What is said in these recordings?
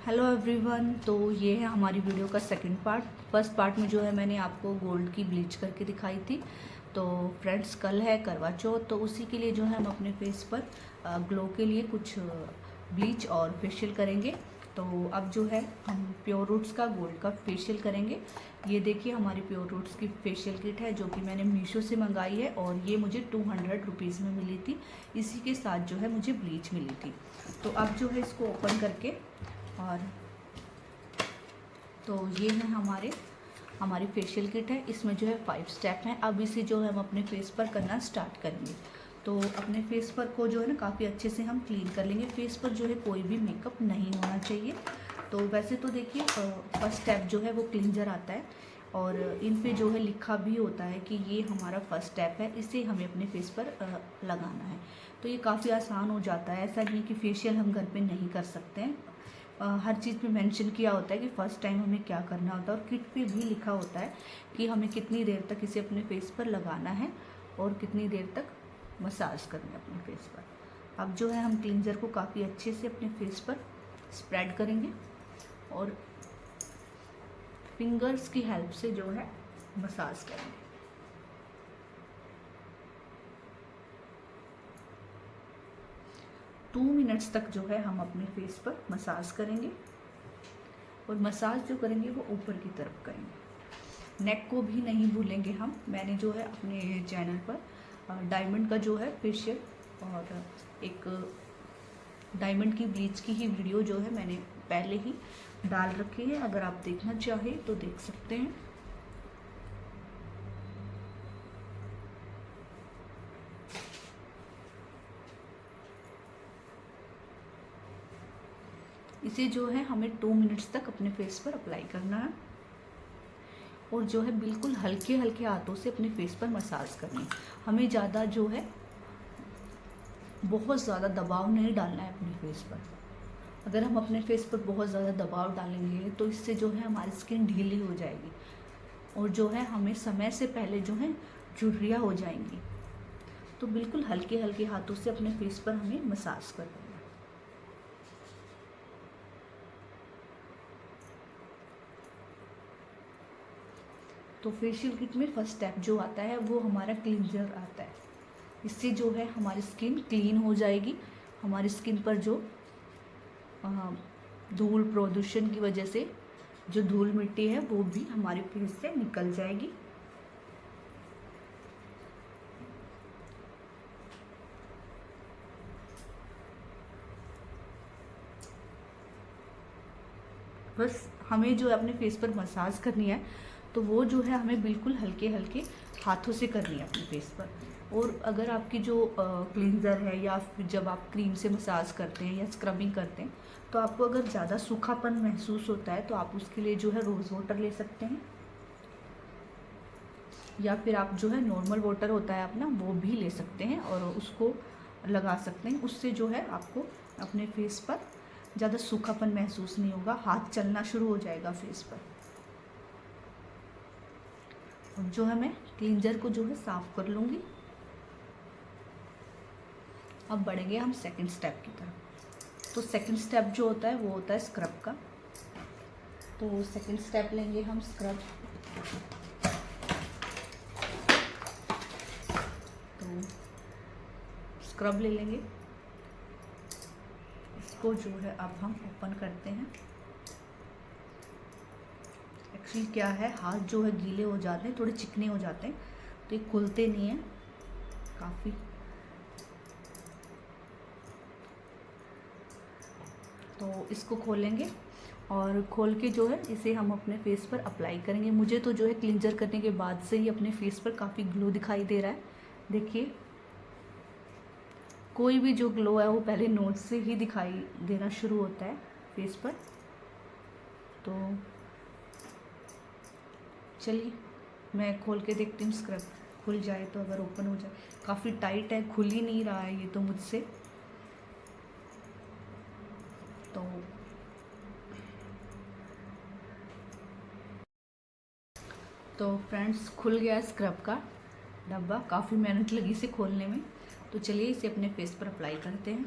Hello everyone. तो ये है हमारी वीडियो का सेकंड पार्ट। फर्स्ट पार्ट में जो है मैंने आपको गोल्ड की ब्लीच करके दिखाई थी। तो फ्रेंड्स, कल है करवा चौथ, तो उसी के लिए जो है हम अपने फेस पर ग्लो के लिए कुछ ब्लीच और फेशियल करेंगे। तो अब जो है हम प्योर रूट्स का गोल्ड का फेशियल करेंगे। ये देखिए हमारी प्योर रूट्स की फेशियल किट है जो कि मैंने मीशो से मंगाई है और ये मुझे 200 रुपीज़ में मिली थी। इसी के साथ जो है मुझे ब्लीच मिली थी। तो अब जो है इसको ओपन करके और तो ये है हमारी फेशियल किट है। इसमें जो है 5 स्टेप हैं। अब इसे जो है हम अपने फेस पर करना स्टार्ट करेंगे। तो अपने फेस पर को जो है ना काफ़ी अच्छे से हम क्लीन कर लेंगे। फेस पर जो है कोई भी मेकअप नहीं होना चाहिए। तो वैसे तो देखिए फर्स्ट स्टेप जो है वो क्लींजर आता है और इन पे जो है लिखा भी होता है कि ये हमारा फर्स्ट स्टेप है, इसे हमें अपने फेस पर लगाना है। तो ये काफ़ी आसान हो जाता है। ऐसा नहीं कि फेशियल हम घर पे नहीं कर सकते हैं। हर चीज़ पे मेंशन किया होता है कि फ़र्स्ट टाइम हमें क्या करना होता है और किट पे भी लिखा होता है कि हमें कितनी देर तक इसे अपने फेस पर लगाना है और कितनी देर तक मसाज करना है अपने फेस पर। अब जो है हम क्लींजर को काफ़ी अच्छे से अपने फेस पर स्प्रेड करेंगे और फिंगर्स की हेल्प से जो है मसाज करेंगे। 2 मिनट्स तक जो है हम अपने फेस पर मसाज करेंगे और मसाज जो करेंगे वो ऊपर की तरफ करेंगे। नेक को भी नहीं भूलेंगे हम। मैंने जो है अपने चैनल पर डायमंड का जो है फेशियल और एक डायमंड की ब्लीच की ही वीडियो जो है मैंने पहले ही डाल रखी है। अगर आप देखना चाहें तो देख सकते हैं। इसे जो है हमें 2 मिनट्स तक अपने फेस पर अप्लाई करना है और जो है बिल्कुल हल्के हल्के हाथों से अपने फेस पर मसाज करनी है। हमें ज़्यादा जो है बहुत ज़्यादा दबाव नहीं डालना है अपने फेस पर। अगर हम अपने फेस पर बहुत ज़्यादा दबाव डालेंगे तो इससे जो है हमारी स्किन ढीली हो जाएगी और जो है हमें समय से पहले जो है झुर्रियाँ हो जाएंगी। तो बिल्कुल हल्के हल्के हाथों से अपने फेस पर हमें मसाज करना है। तो फेशियल किट में फर्स्ट स्टेप जो आता है वो हमारा क्लींजर आता है। इससे जो है हमारी स्किन क्लीन हो जाएगी। हमारी स्किन पर जो धूल प्रदूषण की वजह से जो धूल मिट्टी है वो भी हमारे फेस से निकल जाएगी। बस हमें जो है अपने फेस पर मसाज करनी है तो वो जो है हमें बिल्कुल हल्के हल्के हाथों से करनी है अपने फेस पर। और अगर आपकी जो क्लींजर है या जब आप क्रीम से मसाज करते हैं या स्क्रबिंग करते हैं तो आपको अगर ज़्यादा सूखापन महसूस होता है तो आप उसके लिए जो है रोज़ वाटर ले सकते हैं या फिर आप जो है नॉर्मल वाटर होता है अपना वो भी ले सकते हैं और उसको लगा सकते हैं। उससे जो है आपको अपने फेस पर ज़्यादा सूखापन महसूस नहीं होगा, हाथ चलना शुरू हो जाएगा फेस पर। और जो है मैं क्लींजर को जो है साफ कर लूँगी। अब बढ़ेंगे हम सेकंड स्टेप की तरफ। तो सेकंड स्टेप जो होता है वो होता है स्क्रब का। तो सेकंड स्टेप लेंगे हम स्क्रब। तो स्क्रब ले लेंगे। इसको जो है अब हम ओपन करते हैं। एक्चुअली क्या है, हाथ जो है गीले हो जाते हैं, थोड़े चिकने हो जाते हैं तो ये खुलते नहीं हैं काफ़ी। तो इसको खोलेंगे और खोल के जो है इसे हम अपने फेस पर अप्लाई करेंगे। मुझे तो जो है क्लींजर करने के बाद से ही अपने फेस पर काफ़ी ग्लो दिखाई दे रहा है। देखिए कोई भी जो ग्लो है वो पहले नोज से ही दिखाई देना शुरू होता है फेस पर। तो चलिए मैं खोल के देखती हूँ स्क्रब खुल जाए तो। अगर ओपन हो जाए, काफ़ी टाइट है, खुल ही नहीं रहा है ये तो मुझसे। तो फ्रेंड्स खुल गया स्क्रब का डब्बा। काफ़ी मेहनत लगी इसे खोलने में। तो चलिए इसे अपने फेस पर अप्लाई करते हैं।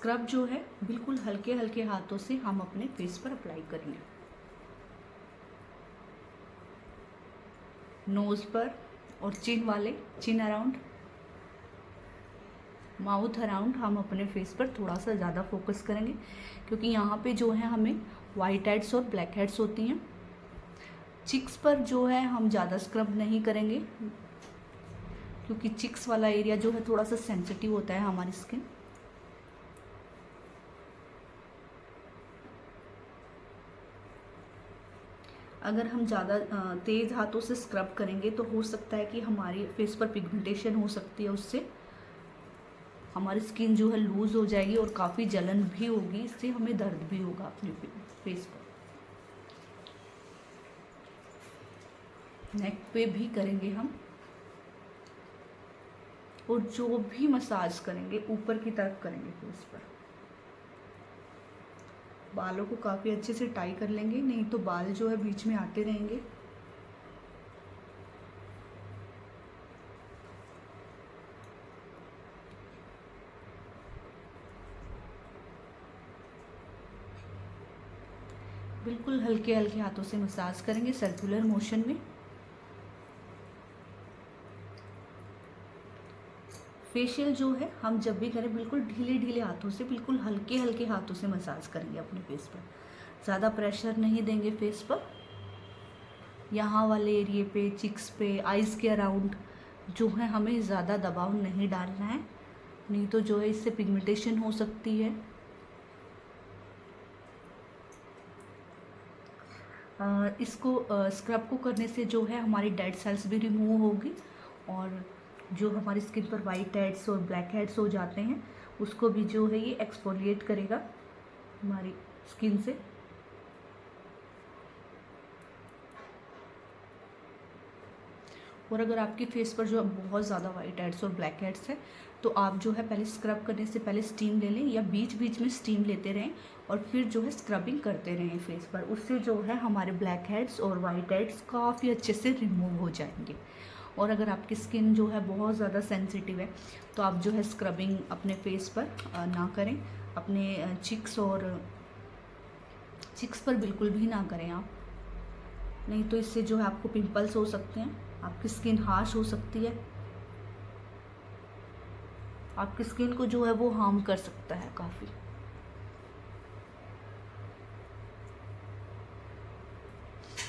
स्क्रब जो है बिल्कुल हल्के हल्के हाथों से हम अपने फेस पर अप्लाई करेंगे। नोज़ पर और चिन अराउंड, माउथ अराउंड हम अपने फेस पर थोड़ा सा ज़्यादा फोकस करेंगे, क्योंकि यहाँ पे जो है हमें वाइट हेड्स और ब्लैक हेड्स होती हैं। चिक्स पर जो है हम ज़्यादा स्क्रब नहीं करेंगे, क्योंकि चिक्स वाला एरिया जो है थोड़ा सा सेंसिटिव होता है हमारी स्किन। अगर हम ज़्यादा तेज़ हाथों से स्क्रब करेंगे तो हो सकता है कि हमारी फेस पर पिगमेंटेशन हो सकती है, उससे हमारी स्किन जो है लूज़ हो जाएगी और काफ़ी जलन भी होगी, इससे हमें दर्द भी होगा अपने फेस पर। नेक पे भी करेंगे हम, और जो भी मसाज करेंगे ऊपर की तरफ करेंगे फेस पर। बालों को काफ़ी अच्छे से टाई कर लेंगे, नहीं तो बाल जो है बीच में आते रहेंगे। बिल्कुल हल्के हल्के हाथों से मसाज करेंगे सर्कुलर मोशन में। फेशियल जो है हम जब भी करें बिल्कुल ढीले ढीले हाथों से, बिल्कुल हल्के हल्के हाथों से मसाज करेंगे अपने फेस पर। ज़्यादा प्रेशर नहीं देंगे फेस पर। यहाँ वाले एरिए पे, चिक्स पे, आइज़ के अराउंड जो है हमें ज़्यादा दबाव नहीं डालना है, नहीं तो जो है इससे पिगमेंटेशन हो सकती है। इसको स्क्रब को करने से जो है हमारी डेड सेल्स भी रिमूव होगी, और जो हमारी स्किन पर वाइट हेड्स और ब्लैक हेड्स हो जाते हैं उसको भी जो है ये एक्सफोलिएट करेगा हमारी स्किन से। और अगर आपकी फेस पर जो है बहुत ज़्यादा वाइट हेड्स और ब्लैक हेड्स है तो आप जो है पहले स्क्रब करने से पहले स्टीम ले लें, या बीच बीच में स्टीम लेते रहें और फिर जो है स्क्रबिंग करते रहें फेस पर। उससे जो है हमारे ब्लैक हेड्स और वाइट हेड्स काफ़ी अच्छे से रिमूव हो जाएंगे। और अगर आपकी स्किन जो है बहुत ज़्यादा सेंसिटिव है तो आप जो है स्क्रबिंग अपने फेस पर ना करें, अपने चिक्स पर बिल्कुल भी ना करें आप, नहीं तो इससे जो है आपको पिंपल्स हो सकते हैं, आपकी स्किन हार्श हो सकती है, आपकी स्किन को जो है वो हार्म कर सकता है काफ़ी।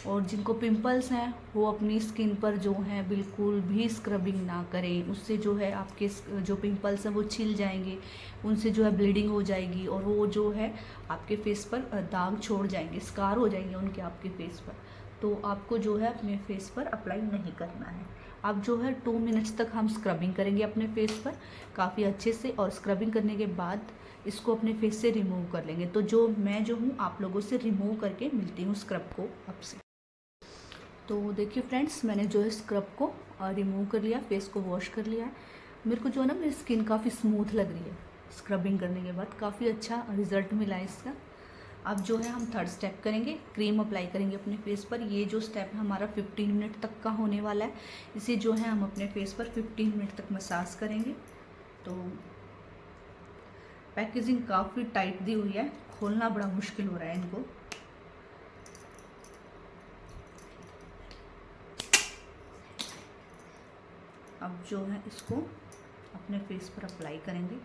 और जिनको पिंपल्स हैं वो अपनी स्किन पर जो है बिल्कुल भी स्क्रबिंग ना करें, उससे जो है आपके जो पिंपल्स हैं वो छिल जाएंगे, उनसे जो है ब्लीडिंग हो जाएगी और वो जो है आपके फेस पर दाग छोड़ जाएंगे, स्कार हो जाएंगे उनके आपके फेस पर। तो आपको जो है अपने फेस पर अप्लाई नहीं करना है। आप जो है 2 मिनट्स तक हम स्क्रबिंग करेंगे अपने फेस पर काफ़ी अच्छे से, और स्क्रबिंग करने के बाद इसको अपने फेस से रिमूव कर लेंगे। तो मैं जो हूँ आप लोगों से रिमूव करके मिलती हूँ स्क्रब को अब से। तो देखिए फ्रेंड्स, मैंने जो है स्क्रब को रिमूव कर लिया, फेस को वॉश कर लिया है। मेरे को जो है ना मेरी स्किन काफ़ी स्मूथ लग रही है स्क्रबिंग करने के बाद, काफ़ी अच्छा रिजल्ट मिला है इसका। अब जो है हम थर्ड स्टेप करेंगे, क्रीम अप्लाई करेंगे अपने फेस पर। ये जो स्टेप है हमारा 15 मिनट तक का होने वाला है। इसे जो है हम अपने फेस पर 15 मिनट तक मसाज करेंगे। तो पैकेजिंग काफ़ी टाइट दी हुई है, खोलना बड़ा मुश्किल हो रहा है इनको। अब जो है इसको अपने फेस पर अप्लाई करेंगे।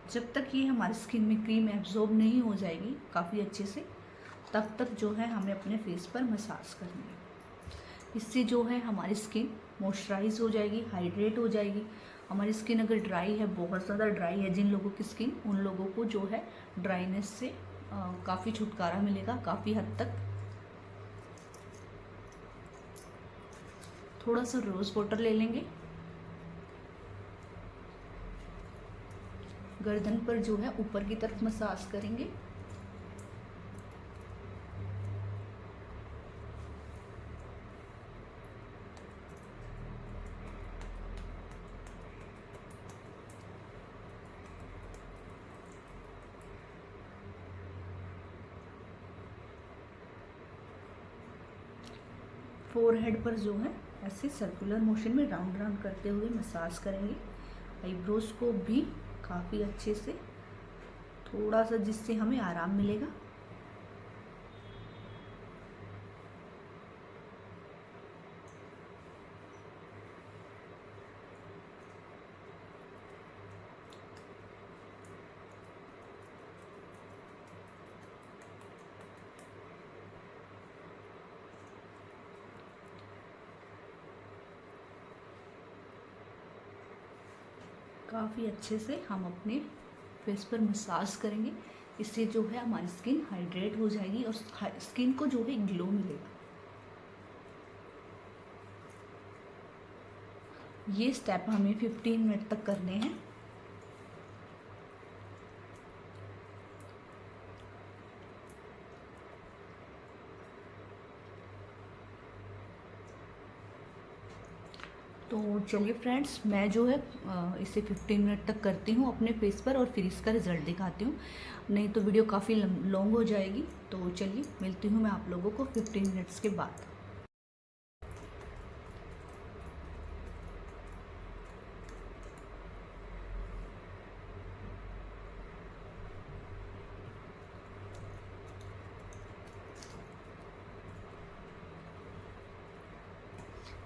जब तक ये हमारी स्किन में क्रीम एब्जॉर्ब नहीं हो जाएगी काफ़ी अच्छे से, तब तक जो है हमें अपने फेस पर मसाज करनी है। इससे जो है हमारी स्किन मॉइस्चराइज हो जाएगी, हाइड्रेट हो जाएगी। हमारी स्किन अगर ड्राई है, बहुत ज़्यादा ड्राई है जिन लोगों की स्किन, उन लोगों को जो है ड्राइनेस से काफ़ी छुटकारा मिलेगा काफ़ी हद तक। थोड़ा सा रोज़ वाटर ले लेंगे, गर्दन पर जो है ऊपर की तरफ मसाज करेंगे। फोरहेड पर जो है ऐसे सर्कुलर मोशन में राउंड राउंड करते हुए मसाज करेंगे। आईब्रोज को भी काफ़ी अच्छे से, थोड़ा सा जिससे हमें आराम मिलेगा। काफ़ी अच्छे से हम अपने फेस पर मसाज करेंगे। इससे जो है हमारी स्किन हाइड्रेट हो जाएगी और स्किन को जो है ग्लो मिलेगा। ये स्टेप हमें 15 मिनट तक करने हैं। तो चलिए फ्रेंड्स, मैं जो है इसे 15 मिनट तक करती हूँ अपने फेस पर और फिर इसका रिज़ल्ट दिखाती हूँ, नहीं तो वीडियो काफ़ी लॉन्ग हो जाएगी। तो चलिए मिलती हूँ मैं आप लोगों को 15 मिनट्स के बाद।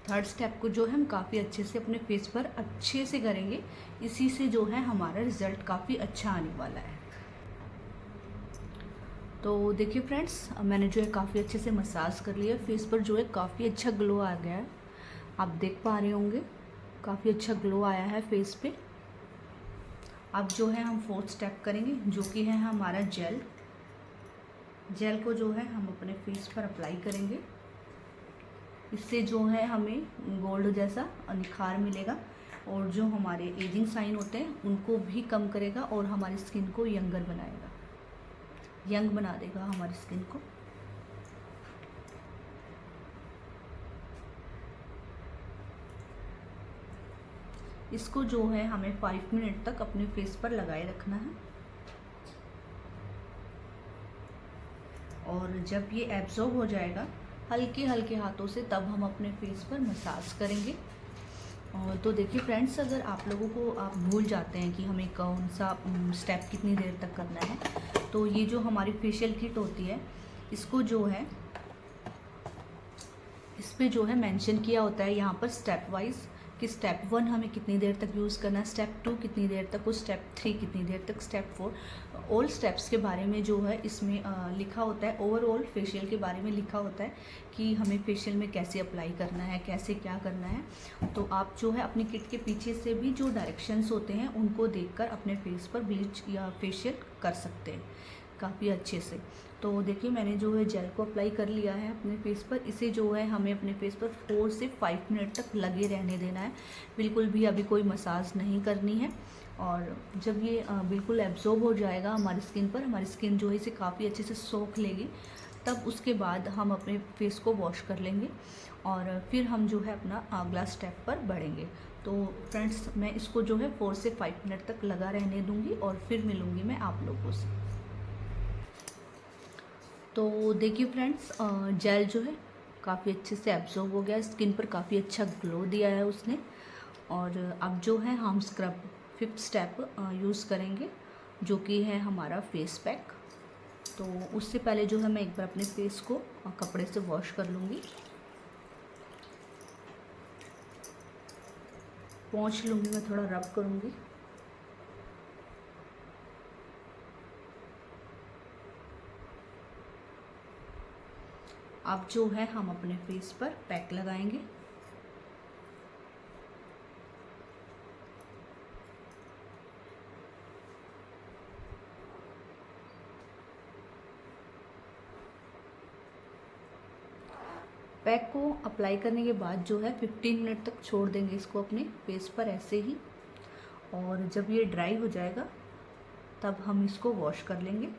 थर्ड स्टेप को जो है हम काफ़ी अच्छे से अपने फेस पर अच्छे से करेंगे। इसी से जो है हमारा रिज़ल्ट काफ़ी अच्छा आने वाला है। तो देखिए फ्रेंड्स, मैंने जो है काफ़ी अच्छे से मसाज कर लिया। फेस पर जो है काफ़ी अच्छा ग्लो आ गया है, आप देख पा रहे होंगे काफ़ी अच्छा ग्लो आया है फेस पे। अब जो है हम फोर्थ स्टेप करेंगे, जो कि है हमारा जेल। जेल को जो है हम अपने फेस पर अप्लाई करेंगे। इससे जो है हमें गोल्ड जैसा निखार मिलेगा और जो हमारे एजिंग साइन होते हैं उनको भी कम करेगा और हमारी स्किन को यंगर बनाएगा, यंग बना देगा हमारी स्किन को। इसको जो है हमें 5 मिनट तक अपने फेस पर लगाए रखना है और जब ये एब्जॉर्ब हो जाएगा हल्के हल्के हाथों से, तब हम अपने फेस पर मसाज करेंगे। और तो देखिए फ्रेंड्स, अगर आप लोगों को आप भूल जाते हैं कि हमें कौन सा स्टेप कितनी देर तक करना है, तो ये जो हमारी फेशियल किट होती है इसको जो है इस पे जो है मेंशन किया होता है यहाँ पर स्टेप वाइज कि स्टेप 1 हमें कितनी देर तक यूज़ करना है, स्टेप 2 कितनी देर तक, और स्टेप 3 कितनी देर तक, स्टेप 4 ऑल स्टेप्स के बारे में जो है इसमें लिखा होता है। ओवरऑल फेशियल के बारे में लिखा होता है कि हमें फेशियल में कैसे अप्लाई करना है, कैसे क्या करना है। तो आप जो है अपनी किट के पीछे से भी जो डायरेक्शंस होते हैं उनको देखकर अपने फेस पर ब्लीच या फेशियल कर सकते हैं काफ़ी अच्छे से। तो देखिए मैंने जो है जेल को अप्लाई कर लिया है अपने फेस पर। इसे जो है हमें अपने फेस पर 4 से 5 मिनट तक लगे रहने देना है, बिल्कुल भी अभी कोई मसाज नहीं करनी है। और जब ये बिल्कुल एब्जॉर्ब हो जाएगा हमारी स्किन पर, हमारी स्किन जो है इसे काफ़ी अच्छे से सोख लेगी, तब उसके बाद हम अपने फेस को वॉश कर लेंगे और फिर हम जो है अपना अगला स्टेप पर बढ़ेंगे। तो फ्रेंड्स, मैं इसको जो है 4 से 5 मिनट तक लगा रहने दूँगी और फिर मिलूँगी मैं आप लोगों से। तो देखिए फ्रेंड्स, जेल जो है काफ़ी अच्छे से एब्जॉर्ब हो गया, स्किन पर काफ़ी अच्छा ग्लो दिया है उसने। और अब जो है हम स्क्रब 5th स्टेप यूज़ करेंगे, जो कि है हमारा फेस पैक। तो उससे पहले जो है मैं एक बार अपने फेस को कपड़े से वॉश कर लूँगी, पोंछ लूँगी, मैं थोड़ा रब करूँगी। अब जो है हम अपने फेस पर पैक लगाएंगे। पैक को अप्लाई करने के बाद जो है 15 मिनट तक छोड़ देंगे इसको अपने फेस पर ऐसे ही, और जब ये ड्राई हो जाएगा तब हम इसको वॉश कर लेंगे।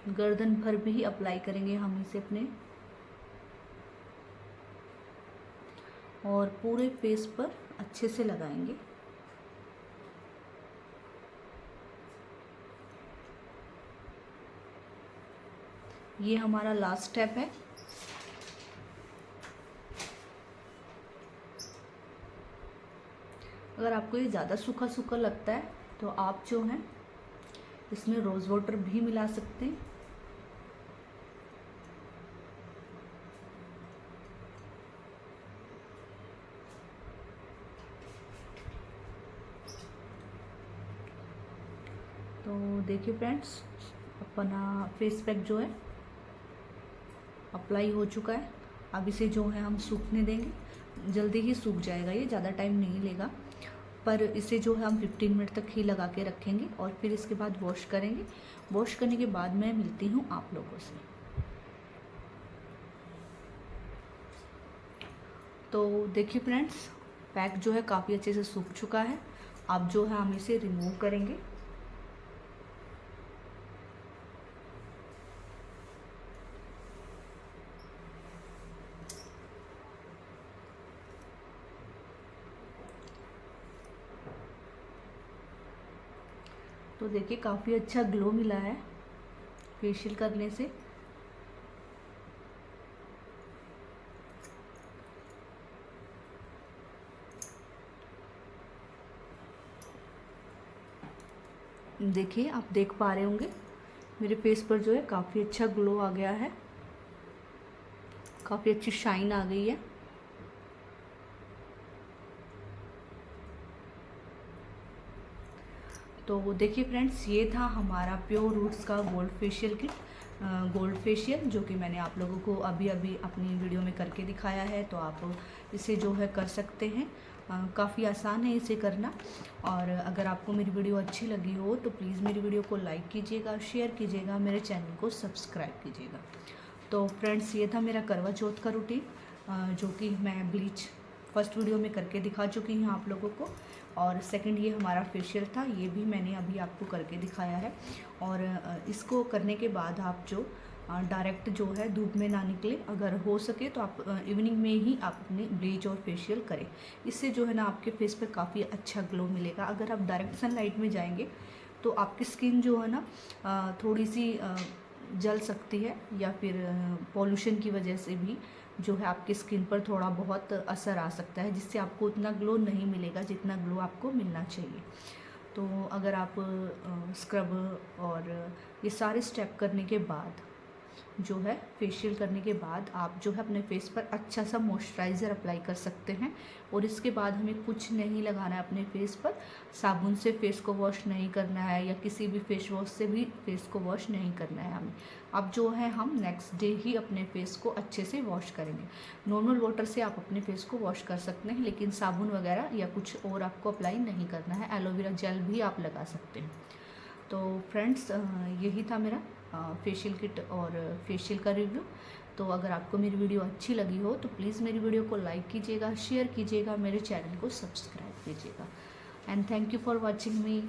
गर्दन भर भी अप्लाई करेंगे हम इसे अपने, और पूरे फेस पर अच्छे से लगाएंगे। ये हमारा लास्ट स्टेप है। अगर आपको ये ज़्यादा सूखा सूखा लगता है तो आप जो है इसमें रोज़ वाटर भी मिला सकते हैं। तो देखिए फ्रेंड्स, अपना फेस पैक जो है अप्लाई हो चुका है। अब इसे जो है हम सूखने देंगे। जल्दी ही सूख जाएगा, ये ज़्यादा टाइम नहीं लेगा, पर इसे जो है हम 15 मिनट तक ही लगा के रखेंगे और फिर इसके बाद वॉश करेंगे। वॉश करने के बाद मैं मिलती हूँ आप लोगों से। तो देखिए फ्रेंड्स, पैक जो है काफ़ी अच्छे से सूख चुका है। अब जो है हम इसे रिमूव करेंगे। तो देखिए काफ़ी अच्छा ग्लो मिला है फेशियल करने से। देखिए, आप देख पा रहे होंगे मेरे फेस पर जो है काफ़ी अच्छा ग्लो आ गया है, काफ़ी अच्छी शाइन आ गई है। तो देखिए फ्रेंड्स, ये था हमारा प्योर रूट्स का gold facial kit, gold facial, जो कि मैंने आप लोगों को अभी अभी अपनी वीडियो में करके दिखाया है। तो आप इसे जो है कर सकते हैं, काफ़ी आसान है इसे करना। और अगर आपको मेरी वीडियो अच्छी लगी हो तो प्लीज़ मेरी वीडियो को लाइक कीजिएगा, शेयर कीजिएगा, मेरे चैनल को सब्सक्राइब कीजिएगा। तो फ्रेंड्स, ये था मेरा करवा चौथ का रूटीन, जो कि मैं ब्लीच फर्स्ट वीडियो में करके दिखा चुकी हूँ आप लोगों को। और सेकंड ये हमारा फेशियल था, ये भी मैंने अभी आपको करके दिखाया है। और इसको करने के बाद आप जो डायरेक्ट जो है धूप में ना निकले, अगर हो सके तो आप इवनिंग में ही आप अपनी ब्लीच और फेशियल करें। इससे जो है ना आपके फेस पे काफ़ी अच्छा ग्लो मिलेगा। अगर आप डायरेक्ट सनलाइट में जाएंगे तो आपकी स्किन जो है ना थोड़ी सी जल सकती है, या फिर पॉल्यूशन की वजह से भी जो है आपकी स्किन पर थोड़ा बहुत असर आ सकता है, जिससे आपको उतना ग्लो नहीं मिलेगा जितना ग्लो आपको मिलना चाहिए। तो अगर आप स्क्रब और ये सारे स्टेप करने के बाद जो है फेशियल करने के बाद आप जो है अपने फेस पर अच्छा सा मॉइस्चराइज़र अप्लाई कर सकते हैं। और इसके बाद हमें कुछ नहीं लगाना है अपने फेस पर, साबुन से फेस को वॉश नहीं करना है या किसी भी फेस वॉश से भी फेस को वॉश नहीं करना है हमें। अब जो है हम नेक्स्ट डे ही अपने फेस को अच्छे से वॉश करेंगे। नॉर्मल वाटर से आप अपने फेस को वॉश कर सकते हैं, लेकिन साबुन वगैरह या कुछ और आपको अप्लाई नहीं करना है। एलोवेरा जेल भी आप लगा सकते हैं। तो फ्रेंड्स, यही था मेरा फेशियल किट और फेशियल का रिव्यू। तो अगर आपको मेरी वीडियो अच्छी लगी हो तो प्लीज़ मेरी वीडियो को लाइक कीजिएगा, शेयर कीजिएगा, मेरे चैनल को सब्सक्राइब कीजिएगा। And thank you for watching me.